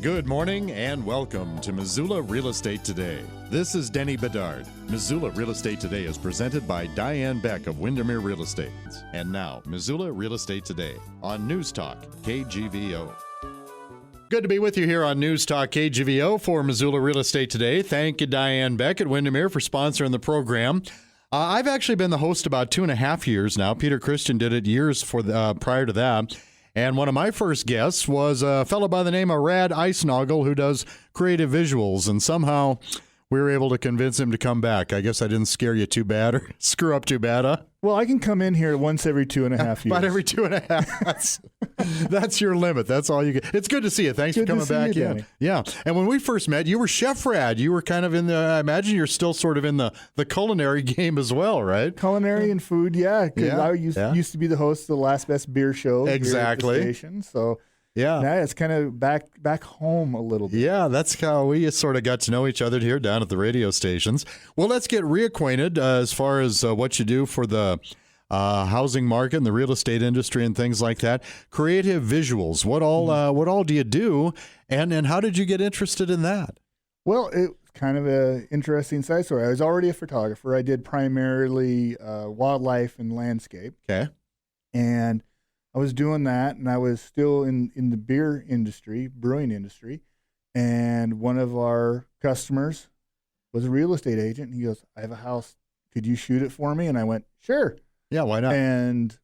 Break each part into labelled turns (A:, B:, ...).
A: Good morning and welcome to Missoula Real Estate Today. This is Denny Bedard. Missoula Real Estate Today is presented by Diane Beck of Windermere Real Estate. And now, Missoula Real Estate Today on News Talk KGVO. Good to be with you here on News Talk KGVO for Missoula Real Estate Today. Thank you, Diane Beck at Windermere, for sponsoring the program. I've actually been the host about 2.5 years now. Peter Christian did it years prior to that. And one of my first guests was a fellow by the name of Radd Icenoggle, who does creative visuals. And somehow we were able to convince him to come back. I guess I didn't scare you too bad or screw up too bad, huh?
B: Well, I can come in here once every 2.5 years.
A: About every 2.5. That's your limit. That's all you get. It's good to see you. Thanks for coming back in. Yeah. And when we first met, you were Chef Radd. You were kind of in the, I imagine you're still sort of in the culinary game as well, right?
B: Culinary and food, yeah. Because I used to be the host of the Last Best Beer Show.
A: Exactly.
B: Here at the station, so
A: yeah,
B: it's kind of back home a little bit.
A: Yeah, that's how we sort of got to know each other here down at the radio stations. Well, let's get reacquainted as far as what you do for the housing market and the real estate industry and things like that. Creative visuals. What all do you do, and how did you get interested in that?
B: Well, it's kind of an interesting side story. I was already a photographer. I did primarily wildlife and landscape.
A: Okay.
B: And I was doing that, and I was still in the beer industry, brewing industry. And one of our customers was a real estate agent. And he goes, "I have a house. Could you shoot it for me?" And I went, "Sure."
A: Yeah, why not?
B: And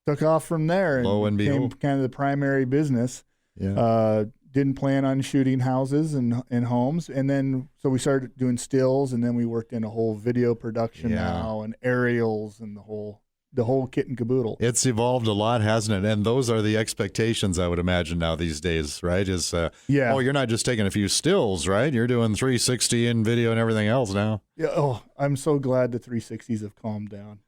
B: took off from there.
A: Lo and
B: became
A: behold.
B: kind of the primary business.
A: Yeah.
B: Didn't plan on shooting houses and homes. And then, so we started doing stills, and then we worked in a whole video production now, and aerials, and the whole kit and caboodle.
A: It's evolved a lot, hasn't it? And those are the expectations, I would imagine, now these days, right? Oh, you're not just taking a few stills, right? You're doing 360 in video and everything else now.
B: Yeah. Oh, I'm so glad the 360s have calmed down.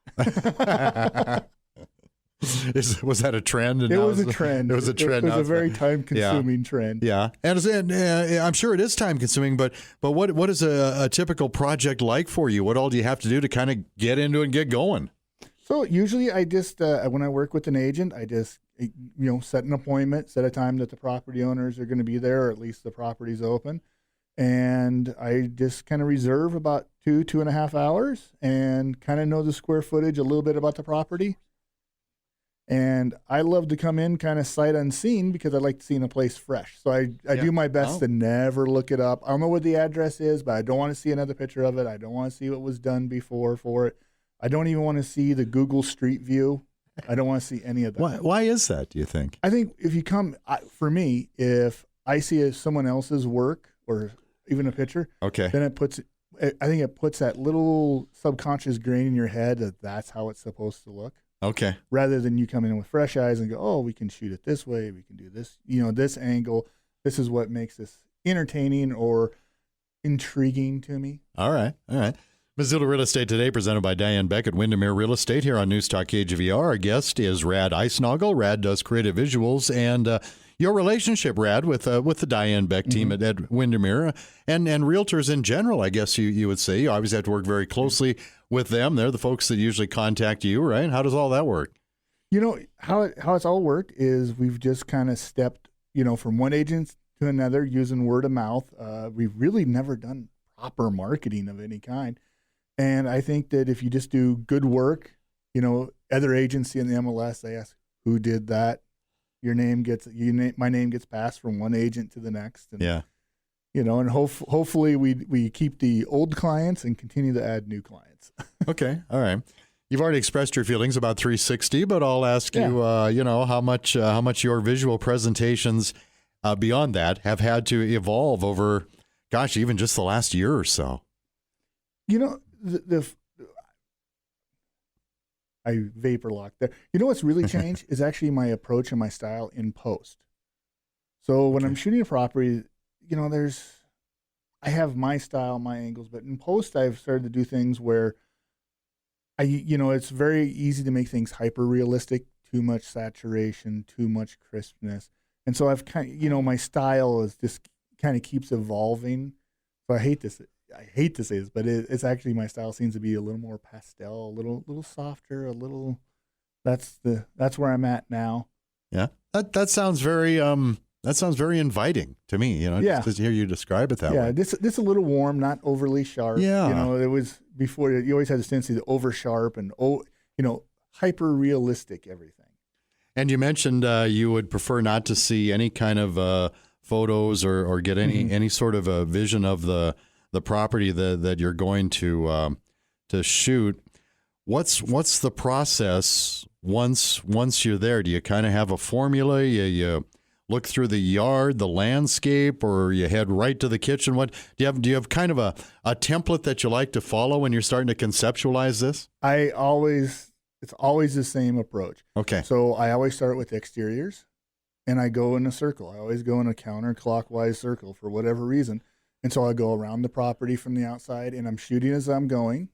A: Was that a trend?
B: It was a trend.
A: It was a trend.
B: It was a very time-consuming trend.
A: Yeah, and I'm sure it is time-consuming. But what is a typical project like for you? What all do you have to do to kind of get into it and get going?
B: So usually I just, when I work with an agent, I just, set an appointment, set a time that the property owners are going to be there, or at least the property's open. And I just kind of reserve about 2.5 hours and kind of know the square footage, a little bit about the property. And I love to come in kind of sight unseen because I like seeing a place fresh. So I do my best to never look it up. I don't know what the address is, but I don't want to see another picture of it. I don't want to see what was done before for it. I don't even want to see the Google Street View. I don't want to see any of that.
A: Why is that, do you think?
B: I think if you come, for me, if I see someone else's work or even a picture, then I think it puts that little subconscious grain in your head that that's how it's supposed to look.
A: Okay.
B: Rather than you come in with fresh eyes and go, "Oh, we can shoot it this way. We can do this, this angle. This is what makes this entertaining or intriguing to me."
A: All right. Missoula Real Estate Today, presented by Diane Beck at Windermere Real Estate here on News Talk KGVR. Our guest is Radd Icenoggle. Radd does creative visuals, and your relationship, Radd, with the Diane Beck team at Windermere and realtors in general, I guess you would say. You obviously have to work very closely with them. They're the folks that usually contact you, right? How does all that work?
B: How it's all worked is we've just kind of stepped, from one agent to another using word of mouth. We've really never done proper marketing of any kind. And I think that if you just do good work, other agency in the MLS, they ask, "Who did that?" My name gets passed from one agent to the next. And, and hopefully we keep the old clients and continue to add new clients.
A: Okay. All right. You've already expressed your feelings about 360, but I'll ask you, how much your visual presentations beyond that have had to evolve over, even just the last year or so.
B: I vapor locked there. What's really changed is actually my approach and my style in post. So when I'm shooting a property, I have my style, my angles, but in post I've started to do things where it's very easy to make things hyper realistic, too much saturation, too much crispness. And so I've my style is just kind of keeps evolving. So I hate to say this, but it's actually, my style seems to be a little more pastel, a little softer, a little. That's where I'm at now.
A: Yeah, that sounds very inviting to me,
B: Yeah.
A: just to hear you describe it that
B: Yeah,
A: way.
B: this a little warm, not overly sharp.
A: Yeah.
B: It was before you always had this tendency to over sharp and hyper realistic everything.
A: And you mentioned you would prefer not to see any kind of photos or get any sort of a vision of the property that you're going to shoot. What's the process once you're there? Do you kind of have a formula? You look through the yard, the landscape, or you head right to the kitchen? What do you have kind of a template that you like to follow when you're starting to conceptualize this?
B: It's always the same approach.
A: Okay.
B: So I always start with exteriors, and I go in a circle. I always go in a counterclockwise circle for whatever reason. And so I go around the property from the outside, and I'm shooting as I'm going.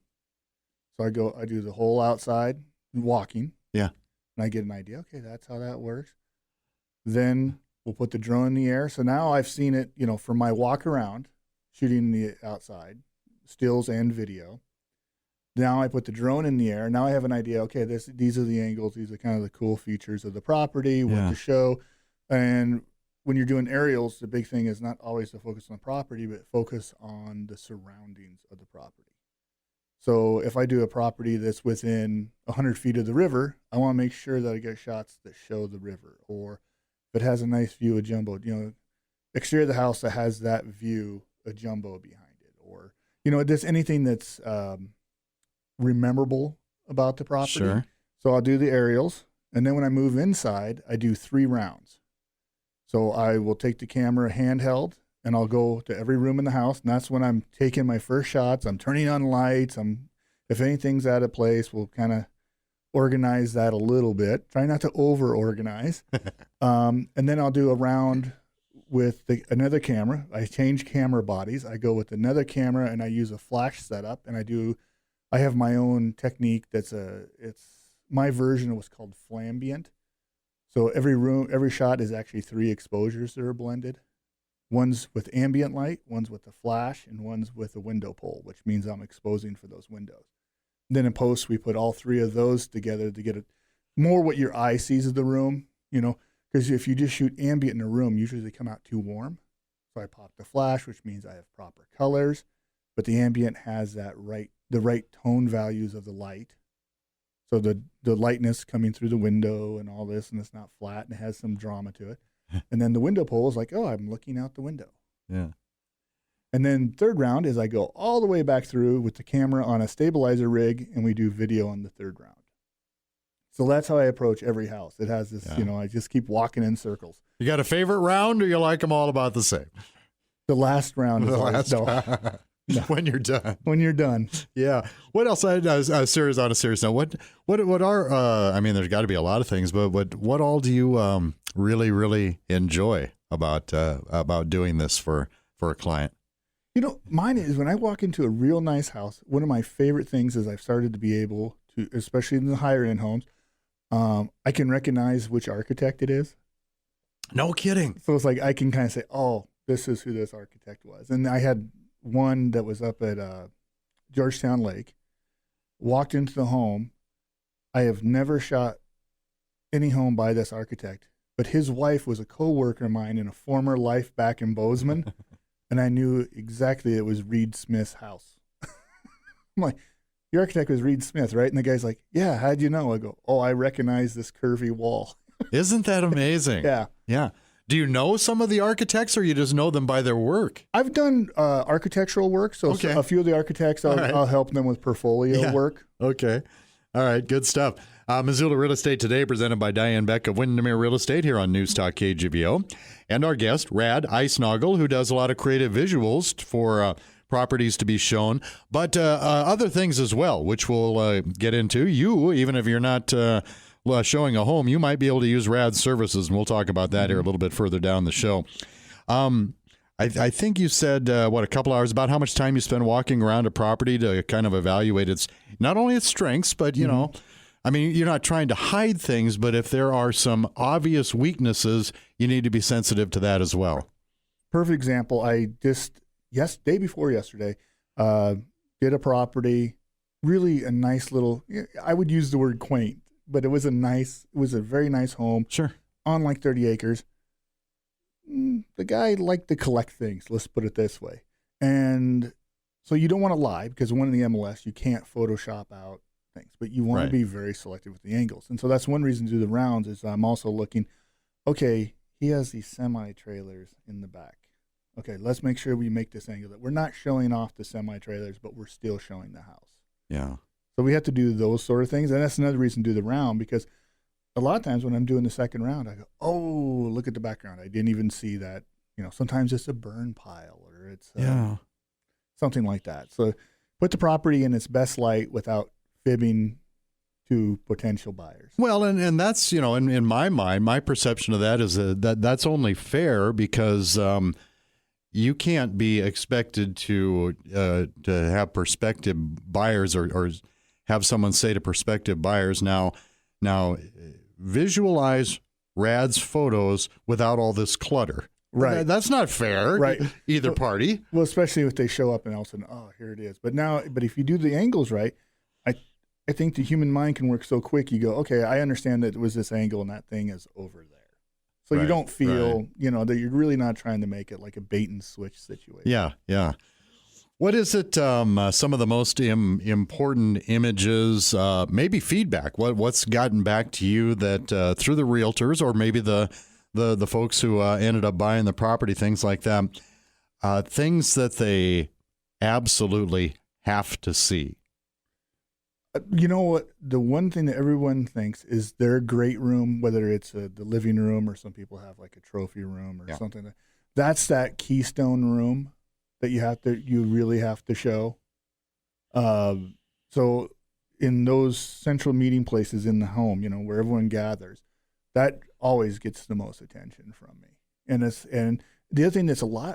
B: So I do the whole outside walking.
A: Yeah.
B: And I get an idea. Okay, that's how that works. Then we'll put the drone in the air. So now I've seen it, from my walk around, shooting the outside, stills and video. Now I put the drone in the air. Now I have an idea. Okay, these are the angles. These are kind of the cool features of the property, what to show. And when you're doing aerials, the big thing is not always to focus on the property, but focus on the surroundings of the property. So if I do a property that's within 100 feet of the river, I want to make sure that I get shots that show the river. Or if it has a nice view of jumbo, exterior of the house that has that view, a jumbo behind it. Or, just anything that's memorable about the property.
A: Sure.
B: So I'll do the aerials. And then when I move inside, I do 3 rounds. So I will take the camera handheld, and I'll go to every room in the house, and that's when I'm taking my first shots. I'm turning on lights. If anything's out of place, we'll kind of organize that a little bit. Try not to over-organize. And then I'll do a round with another camera. I change camera bodies. I go with another camera, and I use a flash setup, and I have my own technique it's my version of what's called flambient. So every shot is actually 3 exposures that are blended. One's with ambient light, one's with a flash, and one's with a window pole, which means I'm exposing for those windows. Then in post, we put all 3 of those together to get more what your eye sees of the room, because if you just shoot ambient in a room, usually they come out too warm. So I pop the flash, which means I have proper colors, but the ambient has the right tone values of the light. So the lightness coming through the window and all this, and it's not flat and it has some drama to it. And then the window pole is like, oh, I'm looking out the window.
A: Yeah.
B: And then third round is I go all the way back through with the camera on a stabilizer rig, and we do video on the third round. So that's how I approach every house. It has this, I just keep walking in circles.
A: You got a favorite round, or you like them all about the same?
B: The last round is always,
A: no. When you're done.
B: When you're done.
A: Yeah. What else? On a serious note, what are? I mean, there's got to be a lot of things, but what all do you really enjoy about doing this for a client?
B: Mine is when I walk into a real nice house. One of my favorite things is I've started to be able to, especially in the higher end homes, I can recognize which architect it is.
A: No kidding.
B: So it's like I can kind of say, oh, this is who this architect was. And I had one that was up at Georgetown Lake, walked into the home. I have never shot any home by this architect, but his wife was a co-worker of mine in a former life back in Bozeman, and I knew exactly it was Reed Smith's house. I'm like, your architect was Reed Smith, right? And the guy's like, yeah, how'd you know? I go, oh, I recognize this curvy wall.
A: Isn't that amazing?
B: Yeah.
A: Yeah. Do you know some of the architects, or you just know them by their work?
B: I've done architectural work, so
A: Okay.
B: a few of the architects, I'll help them with portfolio work.
A: Okay. All right. Good stuff. Missoula Real Estate Today, presented by Diane Beck of Windermere Real Estate here on News Talk KGVO. And our guest, Radd Icenoggle, who does a lot of creative visuals for properties to be shown, but other things as well, which we'll get into. You, even if you're not showing a home, you might be able to use Radd's services, and we'll talk about that here a little bit further down the show. I think you said, a couple hours, about how much time you spend walking around a property to kind of evaluate not only its strengths, but, I mean, you're not trying to hide things, but if there are some obvious weaknesses, you need to be sensitive to that as well.
B: Perfect example. I day before yesterday, did a property, really a nice little, I would use the word quaint, but it was a very nice home.
A: Sure.
B: On like 30 acres. the guy liked to collect things. Let's put it this way. And so you don't want to lie because when in the MLS, you can't Photoshop out things, but you want to be very selective with the angles. And so that's one reason to do the rounds is I'm also looking, okay, he has these semi-trailers in the back. Okay, let's make sure we make this angle that we're not showing off the semi-trailers, but we're still showing the house.
A: Yeah.
B: So we have to do those sort of things. And that's another reason to do the round, because a lot of times when I'm doing the second round, I go, oh, look at the background. I didn't even see that. Sometimes it's a burn pile or it's something like that. So put the property in its best light without fibbing to potential buyers.
A: Well, and that's, in my mind, my perception of that is that that's only fair because you can't be expected to have prospective buyers or have someone say to prospective buyers, now visualize Radd's photos without all this clutter.
B: Right.
A: That's not fair.
B: Right.
A: Either party.
B: Well, especially if they show up and all of a sudden, oh, here it is. But if you do the angles right, I think the human mind can work so quick. You go, okay, I understand that it was this angle and that thing is over there. So you don't feel, that you're really not trying to make it like a bait and switch situation.
A: Yeah, yeah. What is it, some of the most important images, maybe feedback, what's gotten back to you that through the realtors or maybe the folks who ended up buying the property, things like that, things that they absolutely have to see?
B: You know what? The one thing that everyone thinks is their great room, whether it's the living room or some people have like a trophy room or something. That's that keystone room that you really have to show. So in those central meeting places in the home, where everyone gathers, that always gets the most attention from me. And the other thing that's I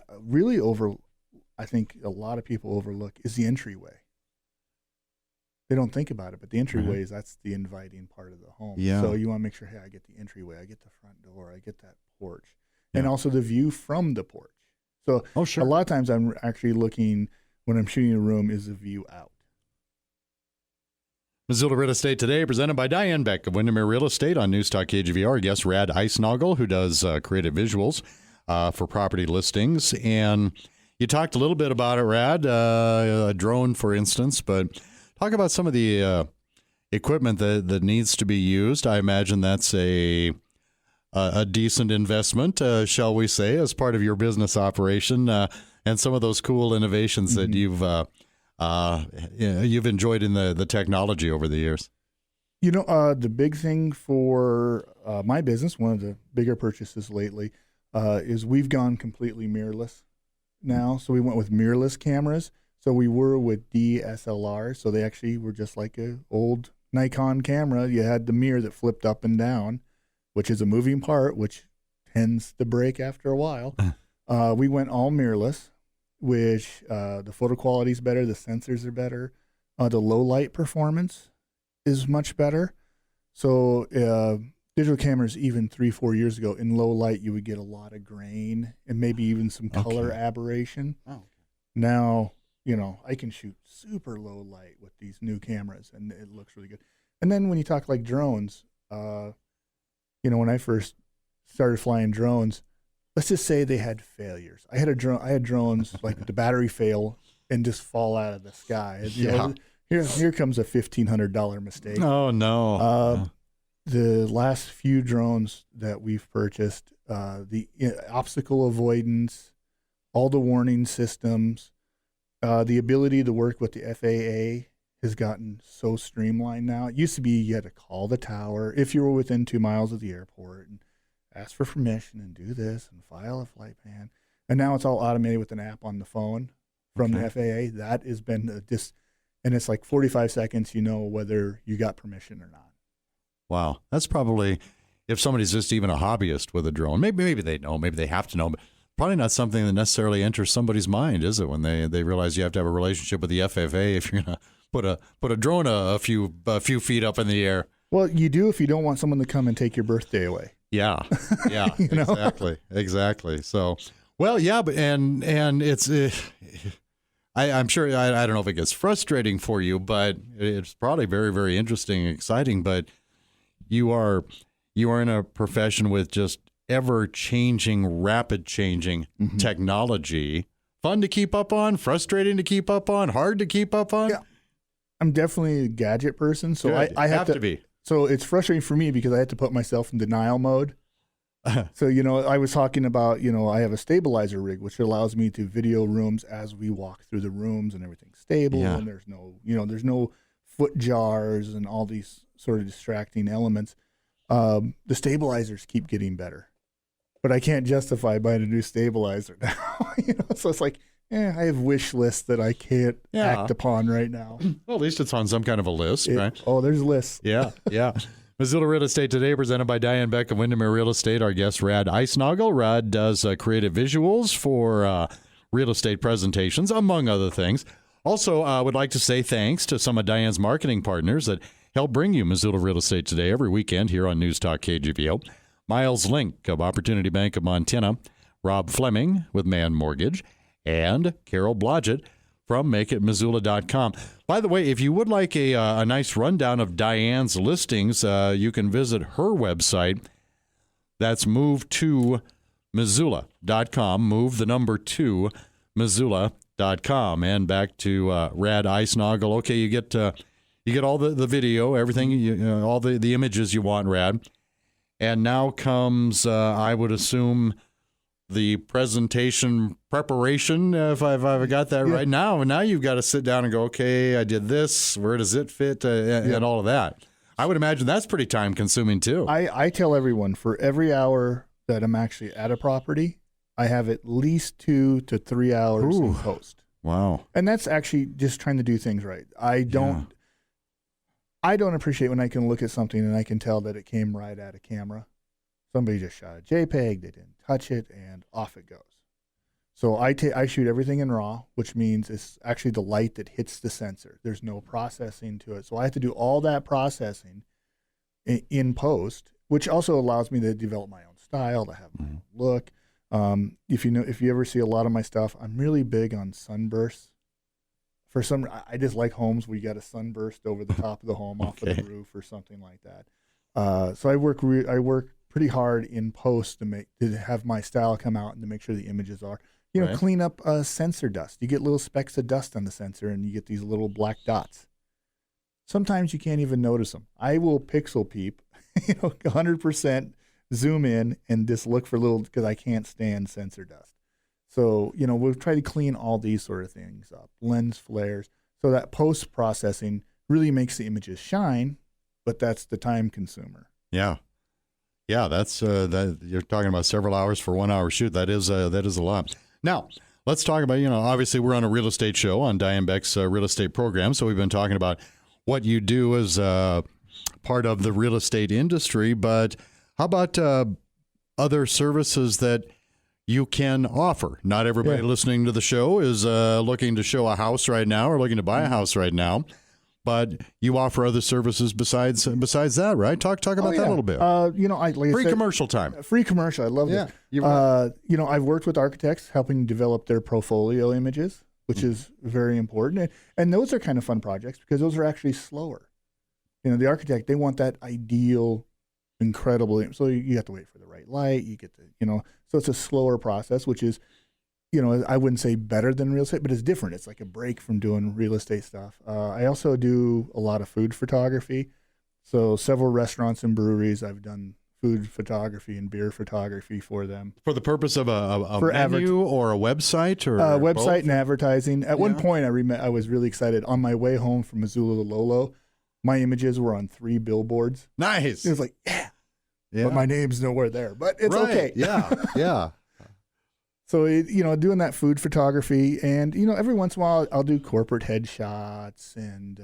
B: think a lot of people overlook is the entryway. They don't think about it, but the entryways, that's the inviting part of the home.
A: Yeah.
B: So you want to make sure, hey, I get the entryway, I get the front door, I get that porch, and also the view from the porch. So a lot of times I'm actually looking, when I'm shooting a room, is the view out.
A: Missoula Real Estate Today, presented by Diane Beck of Windermere Real Estate on News Talk KGVR. Guest Radd Icenoggle, who does creative visuals for property listings. And you talked a little bit about it, Radd, a drone, for instance, but talk about some of the equipment that needs to be used. I imagine that's a decent investment, shall we say, as part of your business operation, and some of those cool innovations that you've enjoyed in the technology over the years.
B: The big thing for my business, one of the bigger purchases lately, is we've gone completely mirrorless now. So we went with mirrorless cameras. So we were with DSLRs, so they actually were just like an old Nikon camera. You had the mirror that flipped up and down, which is a moving part, which tends to break after a while. We went all mirrorless, which the photo quality is better, the sensors are better, the low light performance is much better. So digital cameras, even 3-4 years ago, in low light, you would get a lot of grain and maybe even some color aberration. Oh. Now, I can shoot super low light with these new cameras, and it looks really good. And then when you talk like drones, when I first started flying drones, let's just say they had failures. I had drones like the battery fail and just fall out of the sky. Here comes a $1,500 mistake.
A: Oh no!
B: The last few drones that we've purchased, the obstacle avoidance, all the warning systems. The ability to work with the FAA has gotten so streamlined now. It used to be you had to call the tower if you were within 2 miles of the airport and ask for permission and do this and file a flight plan. And now it's all automated with an app on the phone from the FAA. That has been and it's like 45 seconds, whether you got permission or not.
A: Wow. That's probably, if somebody's just even a hobbyist with a drone, maybe they know, maybe they have to know, but probably not something that necessarily enters somebody's mind, is it? When they realize you have to have a relationship with the FFA if you're gonna put a drone a few feet up in the air.
B: Well, you do if you don't want someone to come and take your birthday away.
A: Yeah, exactly. So, well, yeah, but and it's I'm sure I don't know if it gets frustrating for you, but it's probably very, very interesting and exciting. But you are in a profession with just ever-changing, rapid-changing technology. Fun to keep up on, frustrating to keep up on, hard to keep up on?
B: Yeah. I'm definitely a gadget person, so
A: Good.
B: I have
A: to be.
B: So it's frustrating for me because I had to put myself in denial mode. So, I was talking about, I have a stabilizer rig, which allows me to video rooms as we walk through the rooms and everything's stable and there's no, there's no foot jars and all these sort of distracting elements. The stabilizers keep getting better, but I can't justify buying a new stabilizer now. So it's like, I have wish lists that I can't act upon right now.
A: Well, at least it's on some kind of a list, right?
B: Oh, there's lists.
A: Yeah. Missoula Real Estate Today, presented by Diane Beck of Windermere Real Estate. Our guest, Radd Icenoggle. Radd does creative visuals for real estate presentations, among other things. Also, I would like to say thanks to some of Diane's marketing partners that help bring you Missoula Real Estate Today every weekend here on News Talk KGVO. Miles Link of Opportunity Bank of Montana, Rob Fleming with Man Mortgage, and Carol Blodgett from MakeItMissoula.com. By the way, if you would like a nice rundown of Diane's listings, you can visit her website. That's MoveToMissoula.com. Move the number 2 Missoula.com. And back to Radd Icenoggle. Okay, you get all the video, everything, all the images you want, Radd. And now comes, I would assume, the presentation preparation, if I've got that right. Now you've got to sit down and go, okay, I did this. Where does it fit? And all of that. I would imagine that's pretty time consuming too.
B: I tell everyone, for every hour that I'm actually at a property, I have at least 2 to 3 hours in post.
A: Wow.
B: And that's actually just trying to do things right. I don't appreciate when I can look at something and I can tell that it came right out of camera. Somebody just shot a JPEG, they didn't touch it, and off it goes. So I shoot everything in RAW, which means it's actually the light that hits the sensor. There's no processing to it. So I have to do all that processing in post, which also allows me to develop my own style, to have my own look. If you ever see a lot of my stuff, I'm really big on sunbursts. I just like homes where you got a sunburst over the top of the home, off of the roof or something like that. So I work pretty hard in post to have my style come out and to make sure the images are, clean up sensor dust. You get little specks of dust on the sensor and you get these little black dots. Sometimes you can't even notice them. I will pixel peep, 100% zoom in and just look for because I can't stand sensor dust. So, we'll try to clean all these sort of things up, lens flares. So that post processing really makes the images shine, but that's the time consumer.
A: Yeah. Yeah, that's that. You're talking about several hours for 1 hour shoot. That is a lot. Now, let's talk about, obviously we're on a real estate show on Diane Beck's real estate program. So we've been talking about what you do as part of the real estate industry. But how about other services that you can offer? Not everybody listening to the show is looking to show a house right now or looking to buy a house right now. But you offer other services besides that, right? Talk about that a little bit. Free commercial time.
B: Free commercial. I love this. I've worked with architects helping develop their portfolio images, which is very important. And those are kind of fun projects because those are actually slower. The architect, they want that ideal, incredible. So you have to wait for the right light. You get so it's a slower process, which is, I wouldn't say better than real estate, but it's different. It's like a break from doing real estate stuff. I also do a lot of food photography. So several restaurants and breweries, I've done food photography and beer photography for them.
A: For the purpose of a menu or a website? Or
B: website
A: both?
B: And advertising. At one point, I was really excited. On my way home from Missoula to Lolo, my images were on 3 billboards.
A: Nice.
B: It was like, yeah. But my name's nowhere there. But it's okay.
A: Yeah.
B: So, doing that food photography and, every once in a while I'll do corporate headshots and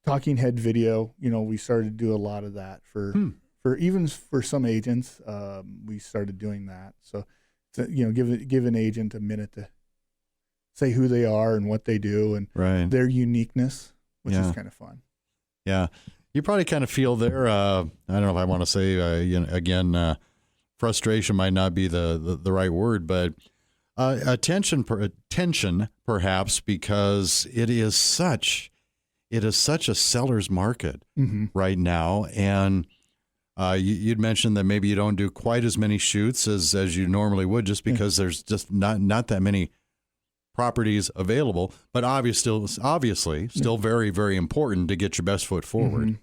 B: talking head video. We started to do a lot of that for some agents. We started doing that. So, give an agent a minute to say who they are and what they do and their uniqueness, which is kind of fun.
A: Yeah. You probably kind of feel there, I don't know if I want to say, frustration might not be the right word, but attention perhaps, because it is such a seller's market right now. And You'd mentioned that maybe you don't do quite as many shoots as you normally would, just because there's just not that many properties available. But obviously, still very, very important to get your best foot forward.
B: Mm-hmm.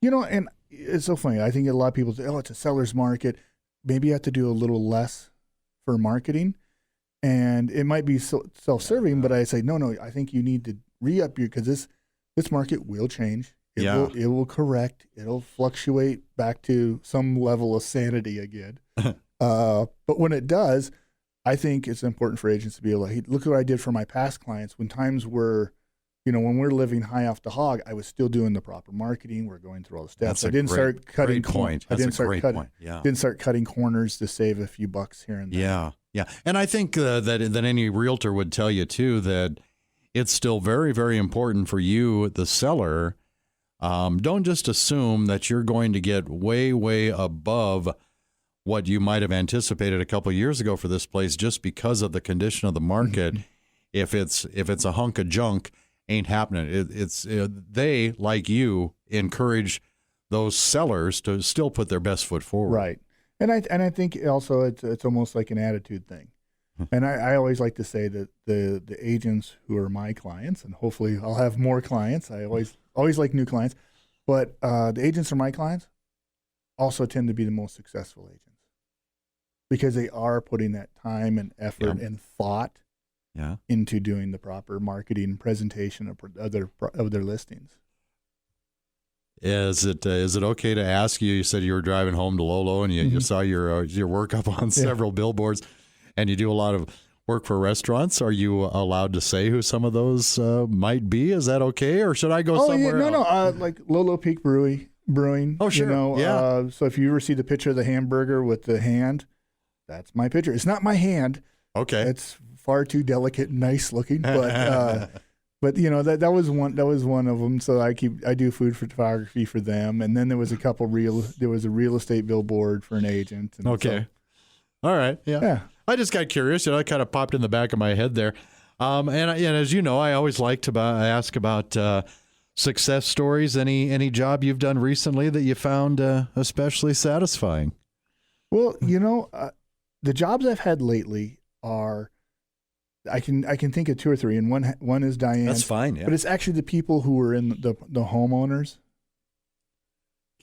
B: You know, and it's so funny. I think a lot of people say, "Oh, it's a seller's market." Maybe you have to do a little less for marketing, and it might be self-serving. But I say, no. I think you need to re-up because this market will change. It will correct. It'll fluctuate back to some level of sanity again. But when it does, I think it's important for agents to be able to, hey, look at what I did for my past clients when times were, when we're living high off the hog, I was still doing the proper marketing. We're going through all the steps. I didn't start cutting corners. Didn't start cutting corners to save a few bucks here and there.
A: Yeah. And I think that any realtor would tell you too that it's still very, very important for you, the seller. Don't just assume that you're going to get way, way above what you might have anticipated a couple of years ago for this place just because of the condition of the market. If it's a hunk of junk, ain't happening. They, like you, encourage those sellers to still put their best foot forward.
B: Right. And I think also it's almost like an attitude thing. And I always like to say that the agents who are my clients, and hopefully I'll have more clients. I always like new clients, but the agents who are my clients also tend to be the most successful agents because they are putting that time and effort and thought into doing the proper marketing and presentation of their listings.
A: Is it okay to ask you? You said you were driving home to Lolo and you saw your work up on several billboards, and you do a lot of work for restaurants. Are you allowed to say who some of those might be? Is that okay, or should I go somewhere else?
B: No. Like Lolo Peak Brewing.
A: Oh, sure.
B: So if you ever see the picture of the hamburger with the hand, that's my picture. It's not my hand.
A: Okay.
B: It's far too delicate and nice looking, but that was one of them. So I do food photography for them, and then there was a real estate billboard for an agent. And
A: okay. All right. Yeah. I just got curious. It kind of popped in the back of my head there. And as you know, I always like to ask about success stories. Any job you've done recently that you found especially satisfying?
B: Well, the jobs I've had lately are, I can think of two or three, and one is Diane.
A: That's fine, yeah.
B: But it's actually the people who are in the homeowners.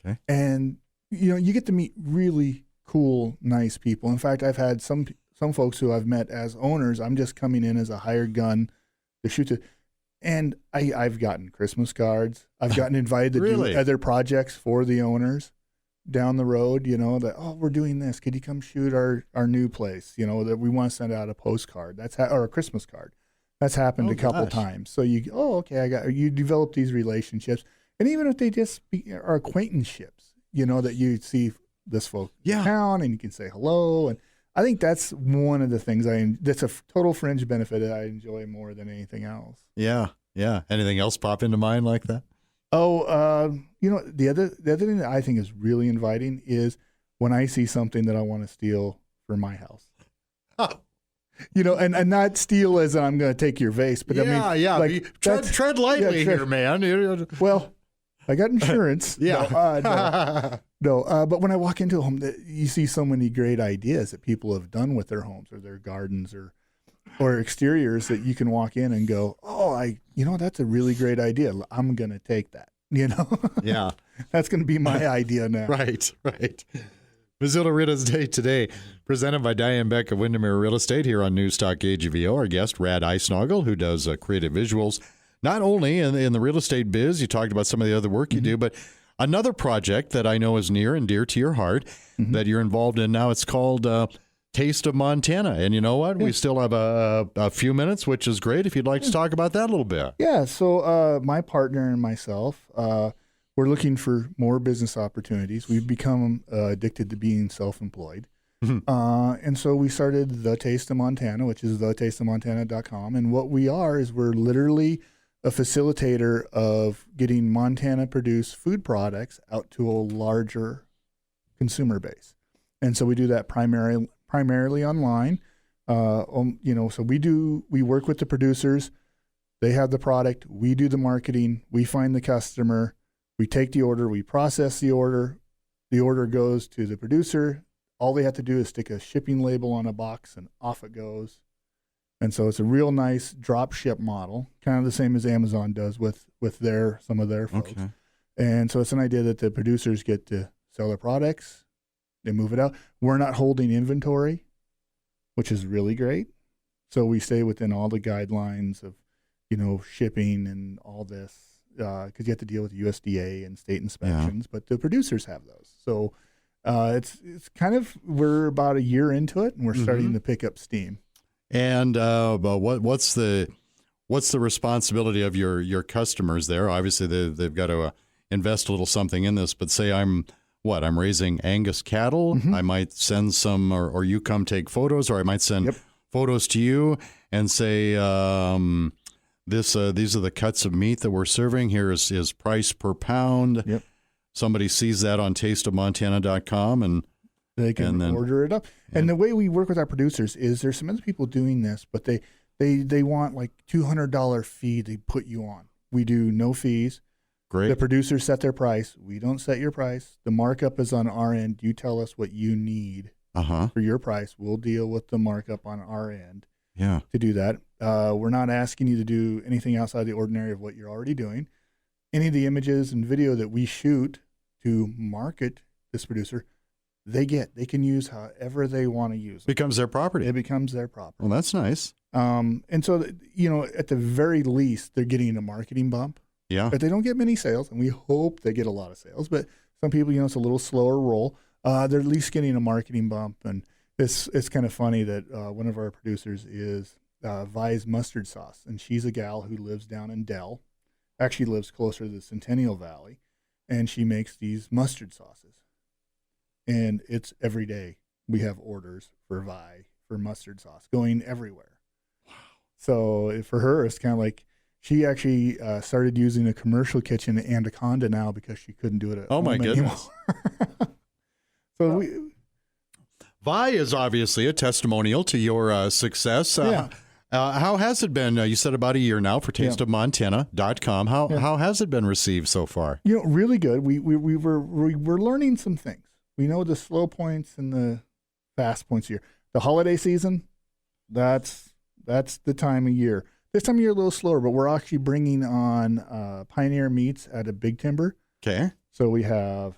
A: Okay.
B: And you get to meet really cool, nice people. In fact, I've had some folks who I've met as owners. I'm just coming in as a hired gun to shoot to, and I've gotten Christmas cards. I've gotten invited to
A: really?
B: Do other projects for the owners down the road. That we're doing this. Could you come shoot our new place? That we want to send out a postcard. Or a Christmas card. That's happened a couple times. So you develop these relationships, and even if they just are acquaintanceships, that you see this folk in town, and you can say hello. And I think that's one of the things that's a total fringe benefit that I enjoy more than anything else.
A: Yeah. Anything else pop into mind like that?
B: Oh, the other thing that I think is really inviting is when I see something that I want to steal for my house.
A: Oh.
B: And not steal as I'm going to take your vase, but
A: tread lightly here, man.
B: Well, I got insurance. No, but when I walk into a home, you see so many great ideas that people have done with their homes or their gardens or exteriors that you can walk in and go, that's a really great idea. I'm going to take that,
A: Yeah.
B: That's going to be my idea now.
A: Right. Missoula Real Estate Today, presented by Diane Beck of Windermere Real Estate here on News Talk KGVO. Our guest, Radd Icenoggle, who does creative visuals, not only in the real estate biz. You talked about some of the other work you do, but another project that I know is near and dear to your heart that you're involved in now, it's called Taste of Montana. And you know what? We still have a few minutes, which is great. If you'd like to talk about that a little bit.
B: Yeah. So my partner and myself, we're looking for more business opportunities. We've become addicted to being self-employed. And so we started The Taste of Montana, which is thetasteofmontana.com. And what we are is we're literally a facilitator of getting Montana-produced food products out to a larger consumer base. And so we do that primarily online. So we work with the producers. They have the product. We do the marketing. We find the customer. We take the order. We process the order. The order goes to the producer. All they have to do is stick a shipping label on a box, and off it goes. And so it's a real nice drop ship model, kind of the same as Amazon does with some of their folks.
A: Okay.
B: And so it's an idea that the producers get to sell their products. They move it out. We're not holding inventory, which is really great. So we stay within all the guidelines of, shipping and all this, because you have to deal with USDA and state inspections, but the producers have those. So it's kind of, we're about a year into it, and we're starting to pick up steam.
A: And what's the responsibility of your customers there? Obviously, they've got to invest a little something in this. But say I'm raising Angus cattle. I might send some, or you come take photos, or I might send photos to you and say, these are the cuts of meat that we're serving. Here is price per pound.
B: Yep.
A: Somebody sees that on tasteofmontana.com and
B: they can order it up. And the way we work with our producers is there's some other people doing this, but they want like $200 fee they put you on. We do no fees.
A: Great.
B: The producers set their price. We don't set your price. The markup is on our end. You tell us what you need for your price. We'll deal with the markup on our end to do that. We're not asking you to do anything outside the ordinary of what you're already doing. Any of the images and video that we shoot to market this producer, they can use however they want to use it.
A: Becomes their property.
B: It becomes their property.
A: Well, that's nice.
B: And so, at the very least, they're getting a marketing bump.
A: Yeah.
B: But they don't get many sales, and we hope they get a lot of sales. But some people, it's a little slower roll. They're at least getting a marketing bump. And it's kind of funny that one of our producers is Vi's Mustard Sauce, and she's a gal who lives down in Dell. Actually lives closer to the Centennial Valley, and she makes these mustard sauces. And it's every day we have orders for Vi for mustard sauce going everywhere. Wow. So for her, it's kind of like she actually started using a commercial kitchen at Anaconda now because she couldn't do it at home anymore. So
A: Vi is obviously a testimonial to your success. How has it been? You said about a year now for tasteofmontana.com. How has it been received so far?
B: Really good. We're learning some things. We know the slow points and the fast points here. The holiday season, that's the time of year. This time of year a little slower, but we're actually bringing on Pioneer Meats at a Big Timber.
A: Okay.
B: So we have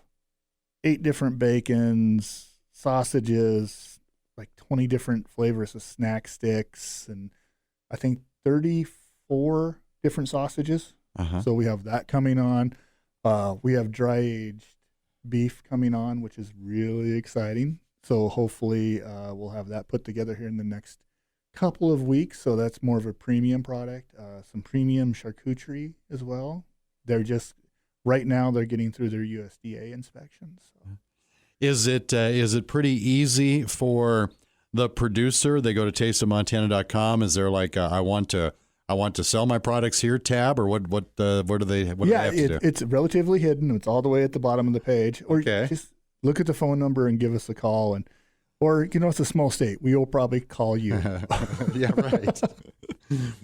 B: 8 different bacons, sausages, like 20 different flavors of snack sticks, and I think 34 different sausages. So we have that coming on. We have dry-aged beef coming on, which is really exciting. So hopefully we'll have that put together here in the next couple of weeks. So that's more of a premium product. Some premium charcuterie as well. They're just, right now they're getting through their USDA inspections. So.
A: Is it pretty easy for the producer? They go to tasteofmontana.com. Is there like I want to sell my products here tab, or what do they have to do?
B: It's relatively hidden. It's all the way at the bottom of the page. Or just look at the phone number and give us a call, or it's a small state. We will probably call you.
A: Yeah, right.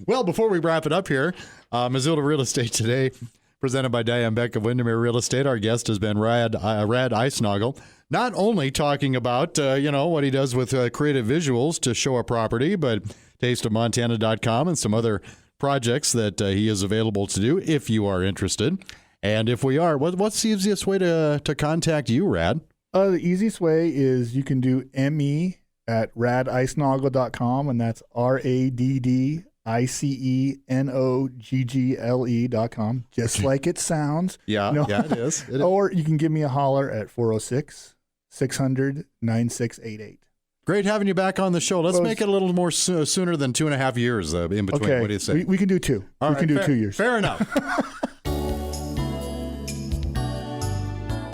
A: Well, before we wrap it up here, Missoula Real Estate Today, presented by Diane Beck of Windermere Real Estate. Our guest has been Radd Icenoggle, not only talking about what he does with creative visuals to show a property, but tasteofmontana.com and some other projects that he is available to do if you are interested. And if we are, what's the easiest way to contact you, Radd?
B: The easiest way is you can do me at raddicenoggle.com, and that's RADDICENOGGLE.com, just like it sounds.
A: Yeah, it is.
B: Or you can give me a holler at 406-600-9688.
A: Great having you back on the show. Let's make it a little more sooner than 2.5 years in between.
B: Okay.
A: What do you say?
B: We can do 2. We can do 2 years.
A: Fair enough.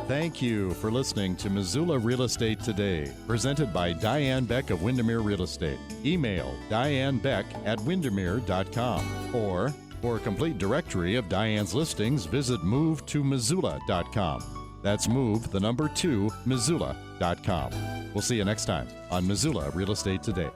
A: Thank you for listening to Missoula Real Estate Today, presented by Diane Beck of Windermere Real Estate. Email dianebeck@windermere.com, or for a complete directory of Diane's listings, visit movetomissoula.com. That's move2, Missoula.com. We'll see you next time on Missoula Real Estate Today.